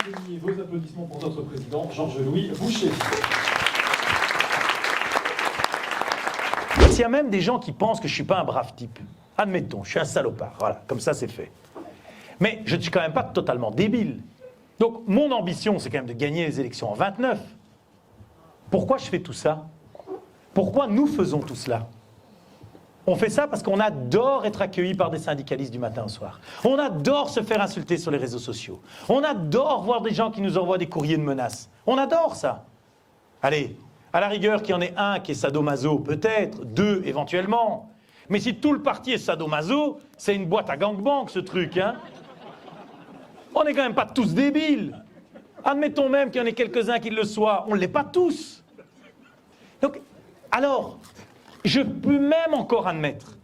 Témoignez vos applaudissements pour notre président, Georges-Louis Boucher. S'il y a même des gens qui pensent que je ne suis pas un brave type, admettons, je suis un salopard, voilà, comme ça c'est fait. Mais je ne suis quand même pas totalement débile. Donc mon ambition, c'est quand même de gagner les élections en 29. Pourquoi je fais tout ça? Pourquoi nous faisons tout cela? On fait ça parce qu'on adore être accueillis par des syndicalistes du matin au soir. On adore se faire insulter sur les réseaux sociaux. On adore voir des gens qui nous envoient des courriers de menaces. On adore ça. Allez, à la rigueur qu'il y en ait un qui est sadomaso, peut-être, deux éventuellement. Mais si tout le parti est sadomaso, c'est une boîte à gangbang ce truc, hein. On n'est quand même pas tous débiles. Admettons même qu'il y en ait quelques-uns qui le soient, on ne l'est pas tous. Donc, alors, je peux même encore admettre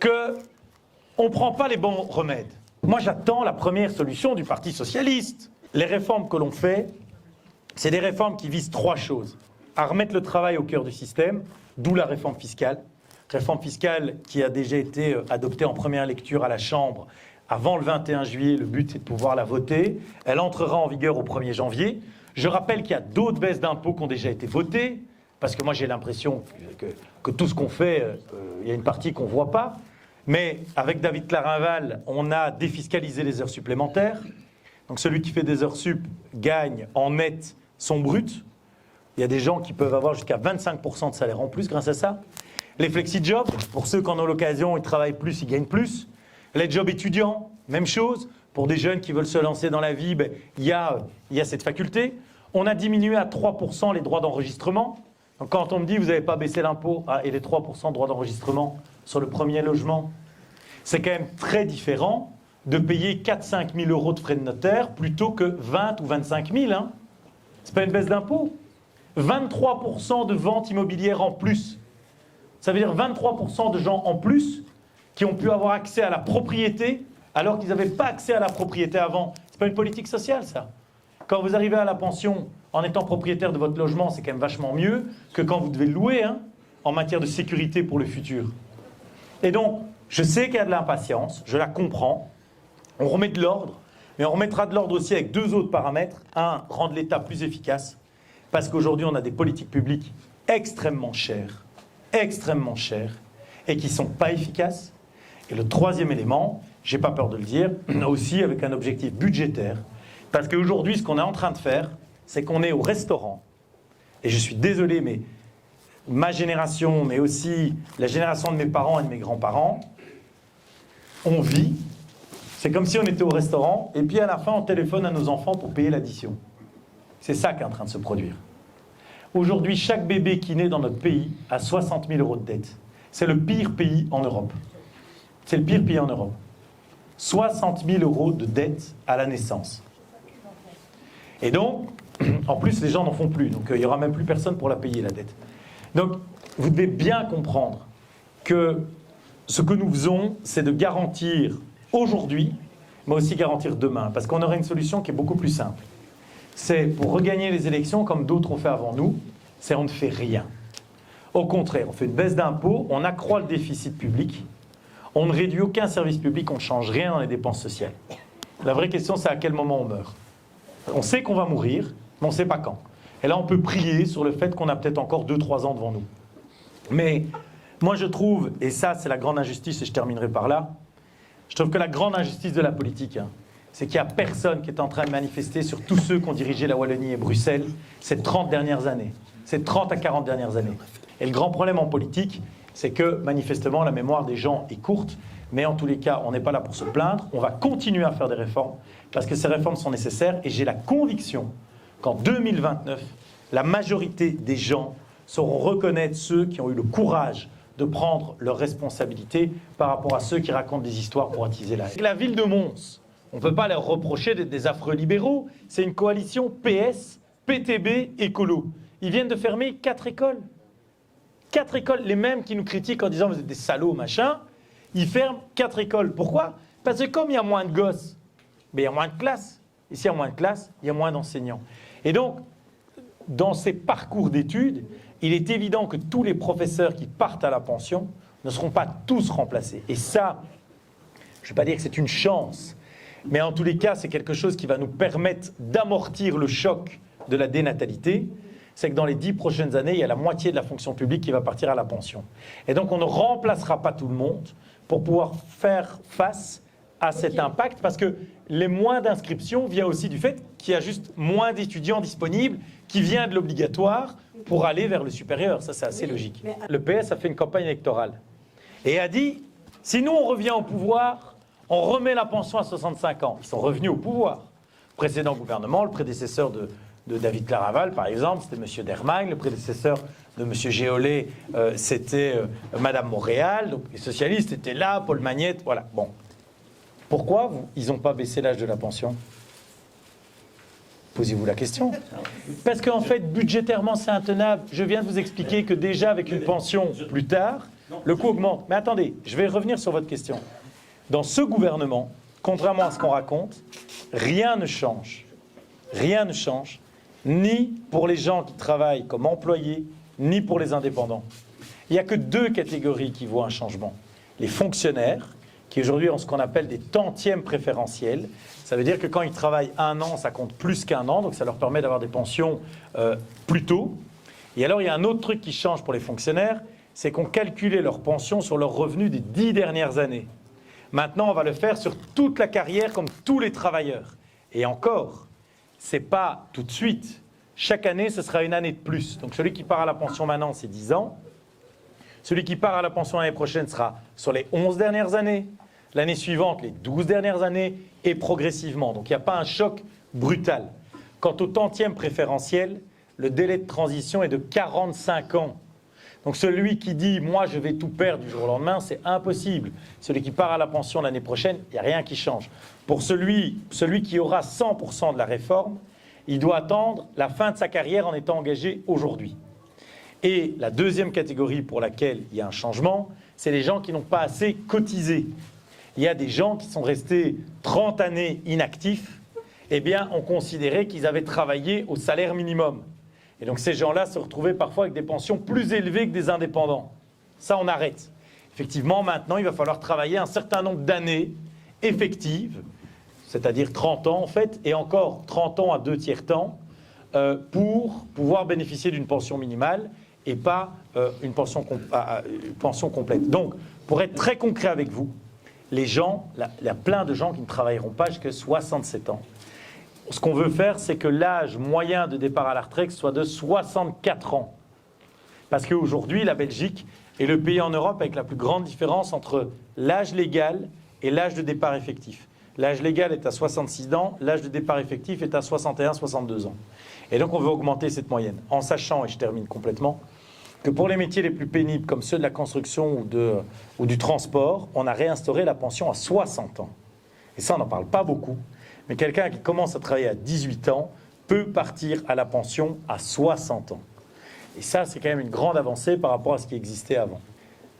qu'on ne prend pas les bons remèdes. Moi, j'attends la première solution du Parti socialiste. Les réformes que l'on fait, c'est des réformes qui visent trois choses. À remettre le travail au cœur du système, d'où la réforme fiscale. Réforme fiscale qui a déjà été adoptée en première lecture à la Chambre avant le 21 juillet. Le but, c'est de pouvoir la voter. Elle entrera en vigueur au 1er janvier. Je rappelle qu'il y a d'autres baisses d'impôts qui ont déjà été votées, parce que moi, j'ai l'impression que tout ce qu'on fait, il y a une partie qu'on ne voit pas. Mais avec David Clarinval, on a défiscalisé les heures supplémentaires. Donc celui qui fait des heures sup gagne en net son brut. Il y a des gens qui peuvent avoir jusqu'à 25% de salaire en plus grâce à ça. Les flexi-jobs, pour ceux qui en ont l'occasion, ils travaillent plus, ils gagnent plus. Les jobs étudiants, même chose. Pour des jeunes qui veulent se lancer dans la vie, ben, il y a cette faculté. On a diminué à 3% les droits d'enregistrement. Donc quand on me dit vous n'avez pas baissé l'impôt et les 3% de droits d'enregistrement sur le premier logement, c'est quand même très différent de payer 4-5 000 euros de frais de notaire plutôt que 20 ou 25 000. Hein. Ce n'est pas une baisse d'impôt. 23% de ventes immobilières en plus. Ça veut dire 23% de gens en plus qui ont pu avoir accès à la propriété alors qu'ils n'avaient pas accès à la propriété avant. Ce n'est pas une politique sociale, ça. Quand vous arrivez à la pension en étant propriétaire de votre logement, c'est quand même vachement mieux que quand vous devez le louer, hein, en matière de sécurité pour le futur. Et donc, je sais qu'il y a de l'impatience, je la comprends. On remet de l'ordre, mais on remettra de l'ordre aussi avec deux autres paramètres. Un, rendre l'État plus efficace, parce qu'aujourd'hui, on a des politiques publiques extrêmement chères, et qui ne sont pas efficaces. Et le troisième élément, j'ai pas peur de le dire, aussi avec un objectif budgétaire, parce qu'aujourd'hui, ce qu'on est en train de faire, c'est qu'on est au restaurant, et je suis désolé, mais ma génération, mais aussi la génération de mes parents et de mes grands-parents, on vit, c'est comme si on était au restaurant, et puis à la fin, on téléphone à nos enfants pour payer l'addition. C'est ça qui est en train de se produire. Aujourd'hui, chaque bébé qui naît dans notre pays a 60 000 euros de dette. C'est le pire pays en Europe. C'est le pire pays en Europe. 60 000 euros de dette à la naissance. Et donc, en plus, les gens n'en font plus. Donc, il n'y aura même plus personne pour la payer, la dette. Donc, vous devez bien comprendre que ce que nous faisons, c'est de garantir aujourd'hui, mais aussi garantir demain. Parce qu'on aurait une solution qui est beaucoup plus simple. C'est pour regagner les élections, comme d'autres ont fait avant nous, c'est on ne fait rien. Au contraire, on fait une baisse d'impôts, on accroît le déficit public, on ne réduit aucun service public, on ne change rien dans les dépenses sociales. La vraie question, c'est à quel moment on meurt. On sait qu'on va mourir, mais on ne sait pas quand. Et là, on peut prier sur le fait qu'on a peut-être encore 2-3 ans devant nous. Mais moi, je trouve, et ça, c'est la grande injustice, et je terminerai par là, je trouve que la grande injustice de la politique, hein, c'est qu'il n'y a personne qui est en train de manifester sur tous ceux qui ont dirigé la Wallonie et Bruxelles ces 30 dernières années, ces 30 à 40 dernières années. Et le grand problème en politique, c'est que, manifestement, la mémoire des gens est courte, mais en tous les cas, on n'est pas là pour se plaindre, on va continuer à faire des réformes, parce que ces réformes sont nécessaires, et j'ai la conviction qu'en 2029, la majorité des gens sauront reconnaître ceux qui ont eu le courage de prendre leurs responsabilités par rapport à ceux qui racontent des histoires pour attiser la haine. La ville de Mons, on ne peut pas leur reprocher d'être des affreux libéraux, c'est une coalition PS, PTB, écolo. Ils viennent de fermer 4 écoles. 4 écoles, les mêmes qui nous critiquent en disant vous êtes des salauds, machin, ils ferment 4 écoles. Pourquoi? Parce que comme il y a moins de gosses, mais il y a moins de classes. Et s'il y a moins de classes, il y a moins d'enseignants. Et donc, dans ces parcours d'études, il est évident que tous les professeurs qui partent à la pension ne seront pas tous remplacés. Et ça, je ne vais pas dire que c'est une chance, Mais en tous les cas, c'est quelque chose qui va nous permettre d'amortir le choc de la dénatalité. C'est que dans les 10 prochaines années, il y a la moitié de la fonction publique qui va partir à la pension. Et donc, on ne remplacera pas tout le monde pour pouvoir faire face à cet impact, parce que les moins d'inscriptions vient aussi du fait qu'il y a juste moins d'étudiants disponibles qui viennent de l'obligatoire pour aller vers le supérieur. Ça, c'est assez logique. Le PS a fait une campagne électorale et a dit, si nous, on revient au pouvoir, on remet la pension à 65 ans. Ils sont revenus au pouvoir. Le précédent gouvernement, le prédécesseur de David Claraval, par exemple, c'était M. Dermagne. Le prédécesseur de M. Géolé, c'était Mme Montréal. Donc les socialistes étaient là, Paul Magnette, voilà. Bon. Pourquoi ils n'ont pas baissé l'âge de la pension? Posez-vous la question. Parce qu'en fait, budgétairement, c'est intenable. Je viens de vous expliquer que déjà, avec une pension plus tard, le coût augmente. Mais attendez, je vais revenir sur votre question. Dans ce gouvernement, contrairement à ce qu'on raconte, rien ne change. Rien ne change, ni pour les gens qui travaillent comme employés, ni pour les indépendants. Il n'y a que 2 catégories qui voient un changement. Les fonctionnaires, qui aujourd'hui ont ce qu'on appelle des tantièmes préférentiels. Ça veut dire que quand ils travaillent 1 an, ça compte plus qu'1 an, donc ça leur permet d'avoir des pensions plus tôt. Et alors, il y a un autre truc qui change pour les fonctionnaires, c'est qu'on calculait leur pension sur leurs revenus des 10 dernières années. Maintenant, on va le faire sur toute la carrière, comme tous les travailleurs. Et encore, ce n'est pas tout de suite. Chaque année, ce sera une année de plus. Donc celui qui part à la pension maintenant, c'est 10 ans. Celui qui part à la pension l'année prochaine sera sur les 11 dernières années. L'année suivante, les 12 dernières années, et progressivement. Donc il n'y a pas un choc brutal. Quant au tantième préférentiel, le délai de transition est de 45 ans. Donc celui qui dit « moi je vais tout perdre du jour au lendemain », c'est impossible. Celui qui part à la pension l'année prochaine, il n'y a rien qui change. Pour celui qui aura 100% de la réforme, il doit attendre la fin de sa carrière en étant engagé aujourd'hui. Et la deuxième catégorie pour laquelle il y a un changement, c'est les gens qui n'ont pas assez cotisé. Il y a des gens qui sont restés 30 années inactifs, eh bien, on considérait qu'ils avaient travaillé au salaire minimum. Et donc ces gens-là se retrouvaient parfois avec des pensions plus élevées que des indépendants. Ça, on arrête. Effectivement, maintenant, il va falloir travailler un certain nombre d'années effectives, c'est-à-dire 30 ans en fait, et encore 30 ans à 2/3 temps, pour pouvoir bénéficier d'une pension minimale et pas une pension complète. Donc, pour être très concret avec vous, les gens, il y a plein de gens qui ne travailleront pas jusqu'à 67 ans. Ce qu'on veut faire, c'est que l'âge moyen de départ à la retraite soit de 64 ans. Parce qu'aujourd'hui, la Belgique est le pays en Europe avec la plus grande différence entre l'âge légal et l'âge de départ effectif. L'âge légal est à 66 ans, l'âge de départ effectif est à 61-62 ans. Et donc on veut augmenter cette moyenne, en sachant, et je termine complètement, que pour les métiers les plus pénibles, comme ceux de la construction ou du transport, on a réinstauré la pension à 60 ans. Et ça, on n'en parle pas beaucoup. Mais quelqu'un qui commence à travailler à 18 ans peut partir à la pension à 60 ans. Et ça, c'est quand même une grande avancée par rapport à ce qui existait avant.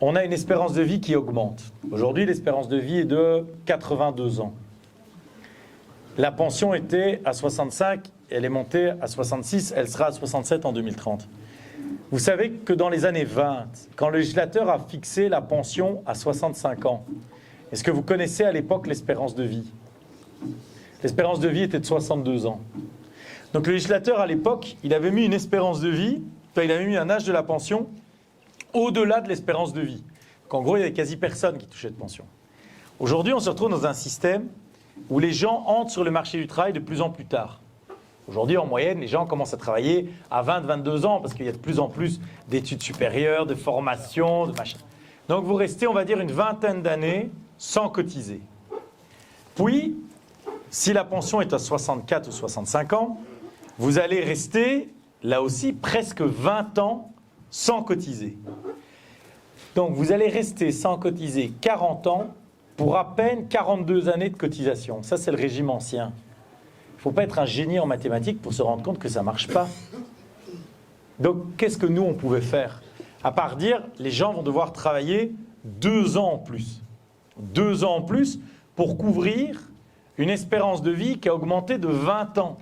On a une espérance de vie qui augmente. Aujourd'hui, l'espérance de vie est de 82 ans. La pension était à 65, elle est montée à 66, elle sera à 67 en 2030. Vous savez que dans les années 20, quand le législateur a fixé la pension à 65 ans, est-ce que vous connaissez à l'époque l'espérance de vie ? L'espérance de vie était de 62 ans. Donc le législateur, à l'époque, il avait mis une espérance de vie, il avait mis un âge de la pension au-delà de l'espérance de vie. Donc en gros, il y avait quasi personne qui touchait de pension. Aujourd'hui, on se retrouve dans un système où les gens entrent sur le marché du travail de plus en plus tard. Aujourd'hui, en moyenne, les gens commencent à travailler à 20-22 ans parce qu'il y a de plus en plus d'études supérieures, de formations, de machin. Donc vous restez, on va dire, une vingtaine d'années sans cotiser. Puis, si la pension est à 64 ou 65 ans, vous allez rester, là aussi, presque 20 ans sans cotiser. Donc, vous allez rester sans cotiser 40 ans pour à peine 42 années de cotisation. Ça, c'est le régime ancien. Il ne faut pas être un génie en mathématiques pour se rendre compte que ça ne marche pas. Donc, qu'est-ce que nous, on pouvait faire? À part dire, les gens vont devoir travailler 2 ans en plus. 2 ans en plus pour couvrir une espérance de vie qui a augmenté de 20 ans.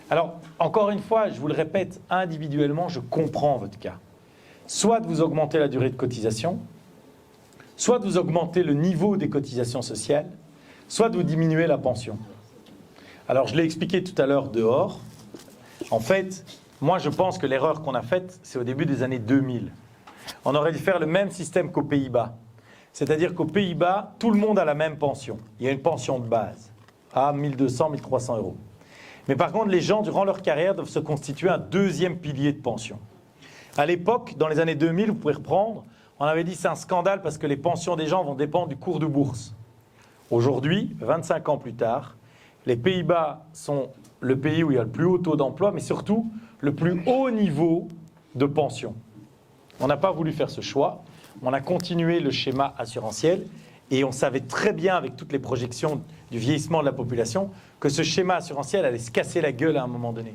Alors, encore une fois, je vous le répète, individuellement, je comprends votre cas. Soit de vous augmenter la durée de cotisation, soit de vous augmenter le niveau des cotisations sociales, soit de vous diminuer la pension. Alors, je l'ai expliqué tout à l'heure dehors. En fait, moi, je pense que l'erreur qu'on a faite, c'est au début des années 2000. On aurait dû faire le même système qu'aux Pays-Bas. C'est-à-dire qu'aux Pays-Bas, tout le monde a la même pension. Il y a une pension de base à 1200, 1300 euros. Mais par contre, les gens, durant leur carrière, doivent se constituer un deuxième pilier de pension. À l'époque, dans les années 2000, vous pouvez reprendre, on avait dit c'est un scandale parce que les pensions des gens vont dépendre du cours de bourse. Aujourd'hui, 25 ans plus tard, les Pays-Bas sont le pays où il y a le plus haut taux d'emploi, mais surtout le plus haut niveau de pension. On n'a pas voulu faire ce choix, on a continué le schéma assurantiel et on savait très bien avec toutes les projections du vieillissement de la population que ce schéma assurantiel allait se casser la gueule à un moment donné.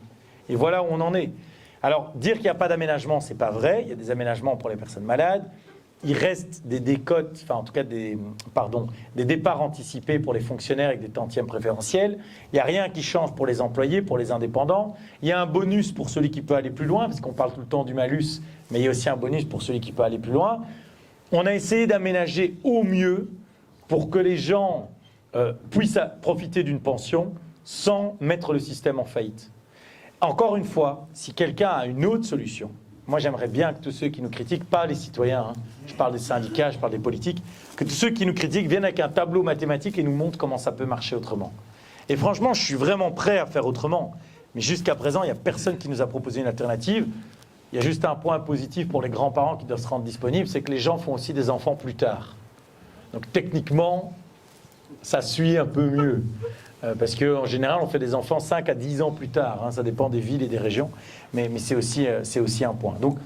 Et voilà où on en est. Alors, dire qu'il n'y a pas d'aménagement, ce n'est pas vrai. Il y a des aménagements pour les personnes malades. Il reste des décotes, enfin en tout cas des départs anticipés pour les fonctionnaires avec des tantièmes préférentiels. Il n'y a rien qui change pour les employés, pour les indépendants. Il y a un bonus pour celui qui peut aller plus loin, parce qu'on parle tout le temps du malus, mais il y a aussi un bonus pour celui qui peut aller plus loin. On a essayé d'aménager au mieux pour que les gens puissent profiter d'une pension sans mettre le système en faillite. Encore une fois, si quelqu'un a une autre solution, moi j'aimerais bien que tous ceux qui nous critiquent, pas les citoyens, hein, je parle des syndicats, je parle des politiques, que tous ceux qui nous critiquent viennent avec un tableau mathématique et nous montrent comment ça peut marcher autrement. Et franchement, je suis vraiment prêt à faire autrement. Mais jusqu'à présent, il n'y a personne qui nous a proposé une alternative. Il y a juste un point positif pour les grands-parents qui doivent se rendre disponibles, c'est que les gens font aussi des enfants plus tard. Donc techniquement, ça suit un peu mieux. Parce qu'en général, on fait des enfants 5 à 10 ans plus tard. Hein, ça dépend des villes et des régions. Mais c'est aussi un point. Donc,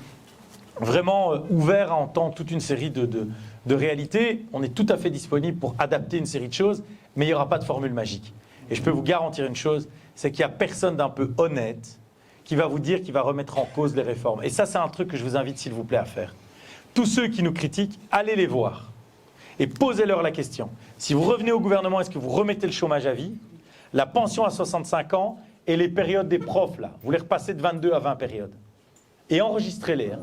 vraiment ouvert à entendre toute une série de réalités. On est tout à fait disponible pour adapter une série de choses, mais il n'y aura pas de formule magique. Et je peux vous garantir une chose, c'est qu'il n'y a personne d'un peu honnête qui va vous dire qu'il va remettre en cause les réformes. Et ça, c'est un truc que je vous invite, s'il vous plaît, à faire. Tous ceux qui nous critiquent, allez les voir. Et posez-leur la question. Si vous revenez au gouvernement, est-ce que vous remettez le chômage à vie, la pension à 65 ans et les périodes des profs, là, vous les repassez de 22 à 20 périodes. Et enregistrez-les. Hein.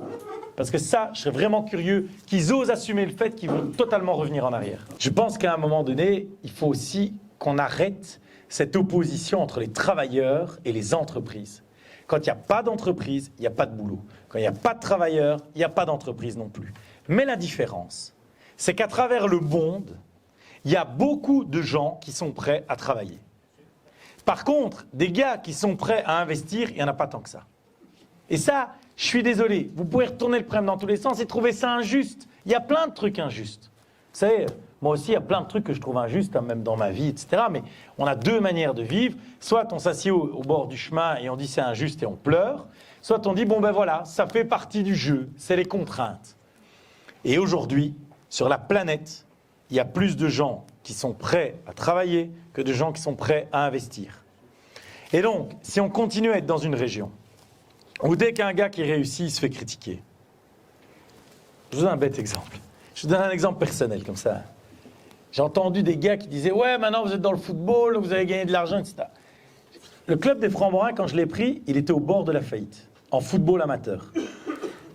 Parce que ça, je serais vraiment curieux qu'ils osent assumer le fait qu'ils vont totalement revenir en arrière. Je pense qu'à un moment donné, il faut aussi qu'on arrête cette opposition entre les travailleurs et les entreprises. Quand il n'y a pas d'entreprise, il n'y a pas de boulot. Quand il n'y a pas de travailleurs, il n'y a pas d'entreprise non plus. Mais la différence, c'est qu'à travers le monde, il y a beaucoup de gens qui sont prêts à travailler. Par contre, des gars qui sont prêts à investir, il n'y en a pas tant que ça. Et ça, je suis désolé, vous pouvez retourner le problème dans tous les sens et trouver ça injuste. Il y a plein de trucs injustes. Vous savez, moi aussi, il y a plein de trucs que je trouve injustes, hein, même dans ma vie, etc. Mais on a deux manières de vivre. Soit on s'assied au bord du chemin et on dit c'est injuste et on pleure. Soit on dit, bon ben voilà, ça fait partie du jeu, c'est les contraintes. Et aujourd'hui, sur la planète, il y a plus de gens qui sont prêts à travailler que de gens qui sont prêts à investir. Et donc, si on continue à être dans une région où dès qu'un gars qui réussit, il se fait critiquer. Je vous donne un bête exemple. Je vous donne un exemple personnel comme ça. J'ai entendu des gars qui disaient « Ouais, maintenant vous êtes dans le football, vous avez gagné de l'argent, etc. » Le club des Francs-Morins, quand je l'ai pris, il était au bord de la faillite, en football amateur.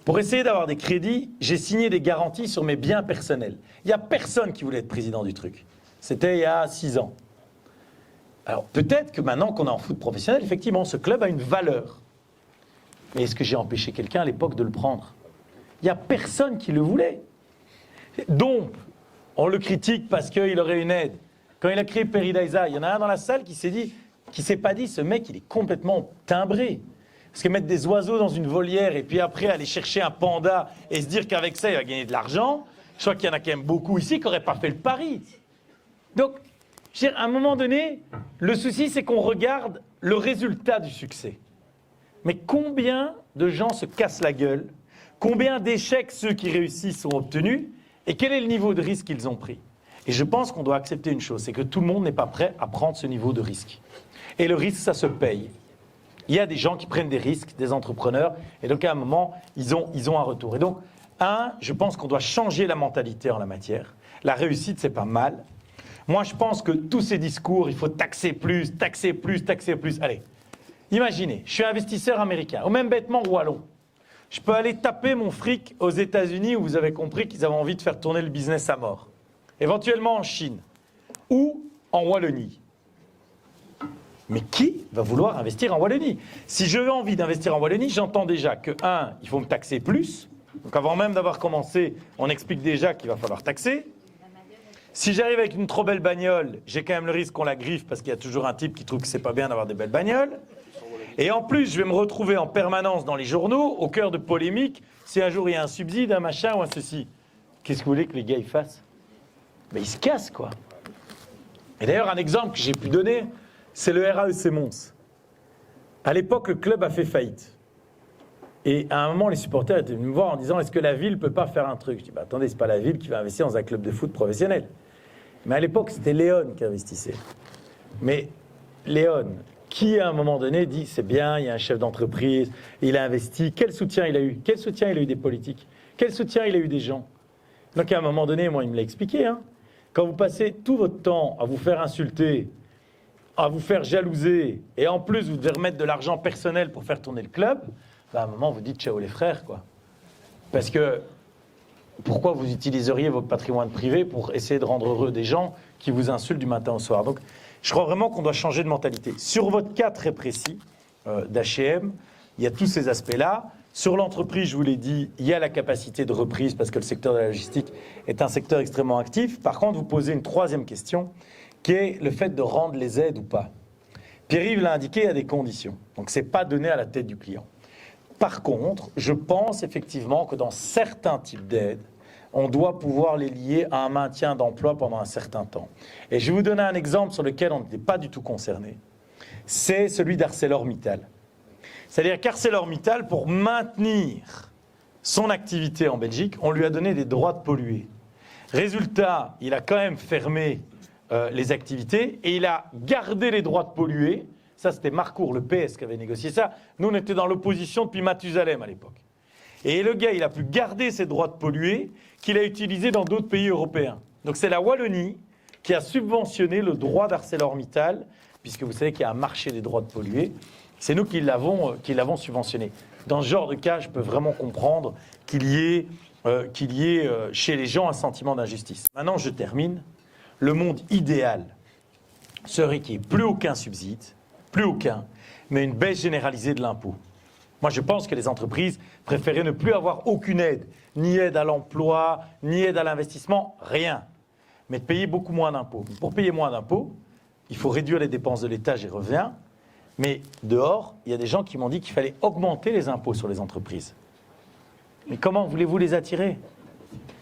Pour essayer d'avoir des crédits, j'ai signé des garanties sur mes biens personnels. Il n'y a personne qui voulait être président du truc. C'était il y a 6 ans. Alors peut-être que maintenant qu'on est en foot professionnel, effectivement, ce club a une valeur. Mais est-ce que j'ai empêché quelqu'un à l'époque de le prendre? Il n'y a personne qui le voulait. Donc, on le critique parce qu'il aurait une aide. Quand il a créé Peridaisa, il y en a un dans la salle qui s'est pas dit, ce mec, il est complètement timbré. Parce que mettre des oiseaux dans une volière et puis après aller chercher un panda et se dire qu'avec ça, il va gagner de l'argent, je crois qu'il y en a quand même beaucoup ici qui n'auraient pas fait le pari. Donc, à un moment donné, le souci, c'est qu'on regarde le résultat du succès. Mais combien de gens se cassent la gueule? Combien d'échecs ceux qui réussissent ont obtenus? Et quel est le niveau de risque qu'ils ont pris? Et je pense qu'on doit accepter une chose, c'est que tout le monde n'est pas prêt à prendre ce niveau de risque. Et le risque, ça se paye. Il y a des gens qui prennent des risques, des entrepreneurs, et donc à un moment, ils ont un retour. Et donc, je pense qu'on doit changer la mentalité en la matière. La réussite, c'est pas mal. Moi, je pense que tous ces discours, il faut taxer plus, taxer plus, taxer plus. Allez, imaginez, je suis investisseur américain, ou même bêtement wallon. Je peux aller taper mon fric aux États-Unis où vous avez compris qu'ils avaient envie de faire tourner le business à mort. Éventuellement en Chine ou en Wallonie. Mais qui va vouloir investir en Wallonie? Si j'ai envie d'investir en Wallonie, j'entends déjà que, il faut me taxer plus. Donc avant même d'avoir commencé, on explique déjà qu'il va falloir taxer. Si j'arrive avec une trop belle bagnole, j'ai quand même le risque qu'on la griffe parce qu'il y a toujours un type qui trouve que c'est pas bien d'avoir des belles bagnoles. Et en plus, je vais me retrouver en permanence dans les journaux, au cœur de polémiques, si un jour il y a un subside, un machin ou un ceci. Qu'est-ce que vous voulez que les gars ils fassent? Mais ils se cassent, quoi. Et d'ailleurs, un exemple que j'ai pu donner, c'est le RAEC Mons. À l'époque, le club a fait faillite. Et à un moment, les supporters étaient venus me voir en disant « Est-ce que la ville ne peut pas faire un truc ?» Je dis « Attendez, c'est pas la ville qui va investir dans un club de foot professionnel. » Mais à l'époque, c'était Léon qui investissait. Mais Léon, qui à un moment donné dit « C'est bien, il y a un chef d'entreprise, il a investi. » Quel soutien il a eu? Quel soutien il a eu des politiques? Quel soutien il a eu des gens? Donc à un moment donné, moi, il me l'a expliqué. Quand vous passez tout votre temps à vous faire insulter, à vous faire jalouser, et en plus, vous devez remettre de l'argent personnel pour faire tourner le club, à un moment, vous dites ciao les frères, quoi. Parce que pourquoi vous utiliseriez votre patrimoine privé pour essayer de rendre heureux des gens qui vous insultent du matin au soir? Donc, je crois vraiment qu'on doit changer de mentalité. Sur votre cas très précis d'H&M, il y a tous ces aspects-là. Sur l'entreprise, je vous l'ai dit, il y a la capacité de reprise parce que le secteur de la logistique est un secteur extrêmement actif. Par contre, vous posez une troisième question, qui est le fait de rendre les aides ou pas. Pierre-Yves l'a indiqué, il y a des conditions. Donc, ce n'est pas donné à la tête du client. Par contre, je pense effectivement que dans certains types d'aides, on doit pouvoir les lier à un maintien d'emploi pendant un certain temps. Et je vais vous donner un exemple sur lequel on n'était pas du tout concerné. C'est celui d'ArcelorMittal. C'est-à-dire qu'ArcelorMittal, pour maintenir son activité en Belgique, on lui a donné des droits de polluer. Résultat, il a quand même fermé les activités et il a gardé les droits de polluer. Ça, c'était Marcourt, le PS, qui avait négocié ça. Nous, on était dans l'opposition depuis Mathusalem à l'époque. Et le gars, il a pu garder ses droits de polluer qu'il a utilisés dans d'autres pays européens. Donc c'est la Wallonie qui a subventionné le droit d'ArcelorMittal, puisque vous savez qu'il y a un marché des droits de polluer. C'est nous qui l'avons subventionné. Dans ce genre de cas, je peux vraiment comprendre qu'il y ait chez les gens un sentiment d'injustice. Maintenant, je termine. Le monde idéal serait qu'il n'y ait plus aucun subside, plus aucun, mais une baisse généralisée de l'impôt. Moi, je pense que les entreprises préféraient ne plus avoir aucune aide, ni aide à l'emploi, ni aide à l'investissement, rien, mais de payer beaucoup moins d'impôts. Pour payer moins d'impôts, il faut réduire les dépenses de l'État, j'y reviens, mais dehors, il y a des gens qui m'ont dit qu'il fallait augmenter les impôts sur les entreprises. Mais comment voulez-vous les attirer ?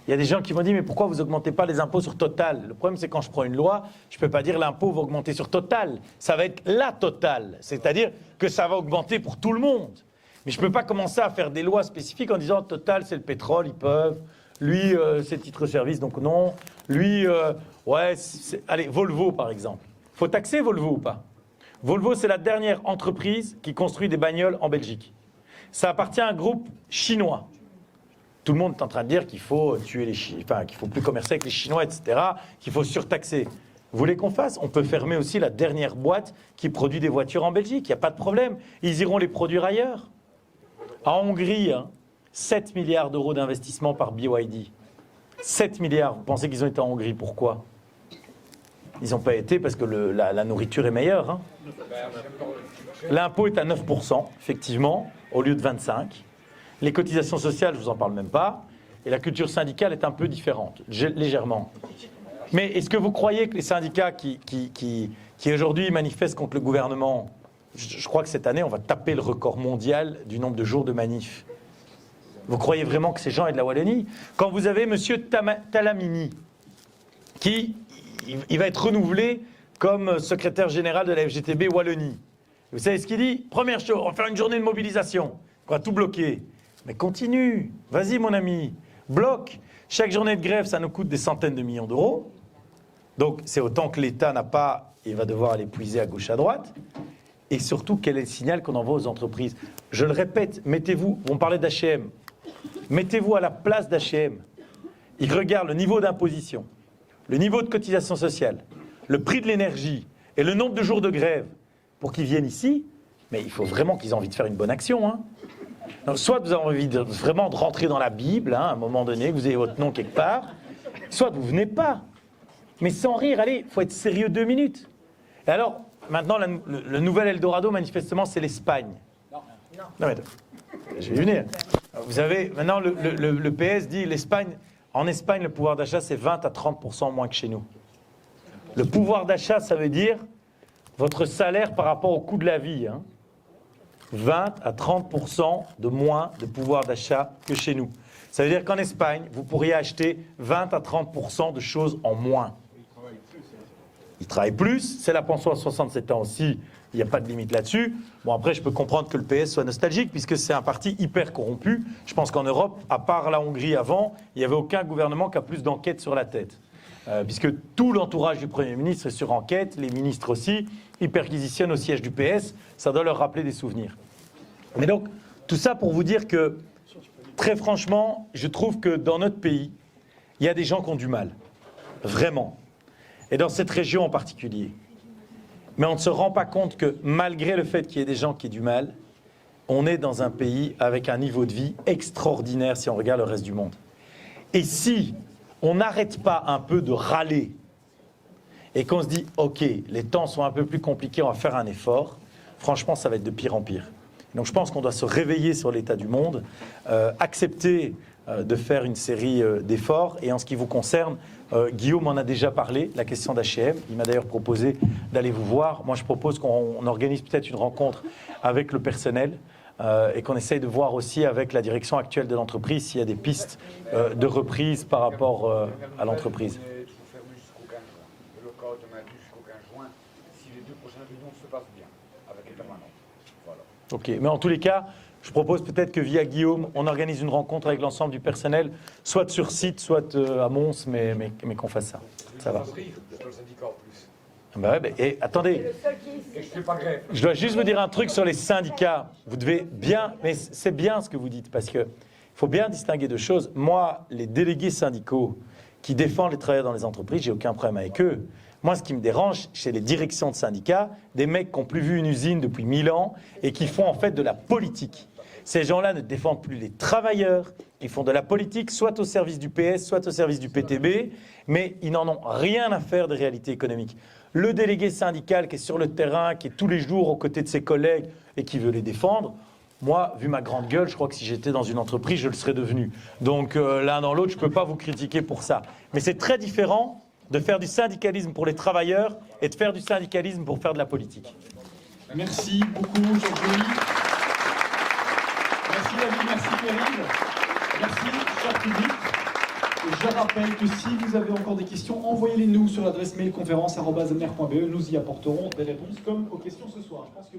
Il y a des gens qui m'ont dit, mais pourquoi vous n'augmentez pas les impôts sur Total? Le problème, c'est quand je prends une loi, je ne peux pas dire l'impôt va augmenter sur Total. Ça va être la Total, c'est-à-dire que ça va augmenter pour tout le monde. Mais je ne peux pas commencer à faire des lois spécifiques en disant Total, c'est le pétrole, ils peuvent. Lui, c'est le titre-service, donc non. Lui, allez, Volvo, par exemple. Il faut taxer Volvo ou pas? Volvo, c'est la dernière entreprise qui construit des bagnoles en Belgique. Ça appartient à un groupe chinois. Tout le monde est en train de dire qu'il faut tuer qu'il faut plus commercer avec les Chinois, etc., qu'il faut surtaxer. Vous voulez qu'on fasse? On peut fermer aussi la dernière boîte qui produit des voitures en Belgique. Il n'y a pas de problème. Ils iront les produire ailleurs. En Hongrie, 7 milliards d'euros d'investissement par BYD. 7 milliards. Vous pensez qu'ils ont été en Hongrie? Pourquoi? Ils n'ont pas été parce que la nourriture est meilleure. L'impôt est à 9%, effectivement, au lieu de 25%. Les cotisations sociales, je ne vous en parle même pas. Et la culture syndicale est un peu différente, légèrement. Mais est-ce que vous croyez que les syndicats qui aujourd'hui manifestent contre le gouvernement, je crois que cette année, on va taper le record mondial du nombre de jours de manif. Vous croyez vraiment que ces gens aient de la Wallonie? Quand vous avez M. Talamini, qui il va être renouvelé comme secrétaire général de la FGTB Wallonie. Vous savez ce qu'il dit? Première chose, on va faire une journée de mobilisation. On va tout bloquer. Mais continue, vas-y mon ami, bloque. Chaque journée de grève, ça nous coûte des centaines de millions d'euros. Donc c'est autant que l'État n'a pas, il va devoir aller puiser à gauche, à droite. Et surtout, quel est le signal qu'on envoie aux entreprises? Je le répète, mettez-vous, on parlait d'H&M, mettez-vous à la place d'H&M. Ils regardent le niveau d'imposition, le niveau de cotisation sociale, le prix de l'énergie et le nombre de jours de grève pour qu'ils viennent ici. Mais il faut vraiment qu'ils aient envie de faire une bonne action. Donc, soit vous avez envie vraiment de rentrer dans la Bible, à un moment donné, que vous ayez votre nom quelque part, soit vous ne venez pas. Mais sans rire, allez, il faut être sérieux 2 minutes. Et alors, maintenant, le nouvel Eldorado, manifestement, c'est l'Espagne. Non, mais je vais y venir. Vous avez, maintenant, le PS dit, en Espagne, le pouvoir d'achat, c'est 20 à 30% moins que chez nous. Le pouvoir d'achat, ça veut dire votre salaire par rapport au coût de la vie. 20 à 30% de moins de pouvoir d'achat que chez nous. Ça veut dire qu'en Espagne, vous pourriez acheter 20 à 30% de choses en moins. Ils travaillent plus, c'est la pension à 67 ans aussi, il n'y a pas de limite là-dessus. Bon, après, je peux comprendre que le PS soit nostalgique, puisque c'est un parti hyper corrompu. Je pense qu'en Europe, à part la Hongrie avant, il n'y avait aucun gouvernement qui a plus d'enquêtes sur la tête. Puisque tout l'entourage du Premier ministre est sur enquête, les ministres aussi, ils perquisitionnent au siège du PS, ça doit leur rappeler des souvenirs. Mais donc, tout ça pour vous dire que, très franchement, je trouve que dans notre pays, il y a des gens qui ont du mal. Vraiment. Et dans cette région en particulier. Mais on ne se rend pas compte que, malgré le fait qu'il y ait des gens qui aient du mal, on est dans un pays avec un niveau de vie extraordinaire si on regarde le reste du monde. Et si on n'arrête pas un peu de râler et qu'on se dit « Ok, les temps sont un peu plus compliqués, on va faire un effort », franchement, ça va être de pire en pire. Donc je pense qu'on doit se réveiller sur l'état du monde, accepter de faire une série d'efforts. Et en ce qui vous concerne, Guillaume en a déjà parlé, la question d'H&M. Il m'a d'ailleurs proposé d'aller vous voir. Moi, je propose qu'on organise peut-être une rencontre avec le personnel et qu'on essaye de voir aussi avec la direction actuelle de l'entreprise s'il y a des pistes de reprise par rapport à l'entreprise. Le local de maintenu jusqu'au 15 juin, si les 2 prochaines réunions se passent bien, avec les permanents. Voilà. Ok, mais en tous les cas, je propose peut-être que via Guillaume, on organise une rencontre avec l'ensemble du personnel, soit sur site, soit à Mons, mais qu'on fasse ça. Ça va. Le syndicat en plus. Bah ouais, et attendez, Et je fais pas grève. je dois juste vous dire un truc sur les syndicats. Vous devez bien, mais c'est bien ce que vous dites, parce qu'il faut bien distinguer deux choses. Moi, les délégués syndicaux qui défendent les travailleurs dans les entreprises, j'ai aucun problème avec eux. Moi, ce qui me dérange, c'est les directions de syndicats, des mecs qui n'ont plus vu une usine depuis 1000 ans et qui font en fait de la politique. Ces gens-là ne défendent plus les travailleurs, ils font de la politique, soit au service du PS, soit au service du PTB, mais ils n'en ont rien à faire des réalités économiques. Le délégué syndical qui est sur le terrain, qui est tous les jours aux côtés de ses collègues et qui veut les défendre, moi, vu ma grande gueule, je crois que si j'étais dans une entreprise, je le serais devenu. Donc l'un dans l'autre, je ne peux pas vous critiquer pour ça. Mais c'est très différent de faire du syndicalisme pour les travailleurs et de faire du syndicalisme pour faire de la politique. Merci beaucoup, Georges-Louis. Merci David, merci Péril. Merci, cher public. Et je rappelle que si vous avez encore des questions, envoyez-les nous sur l'adresse mail conférence@amer.be. Nous y apporterons des réponses comme aux questions ce soir. Je pense que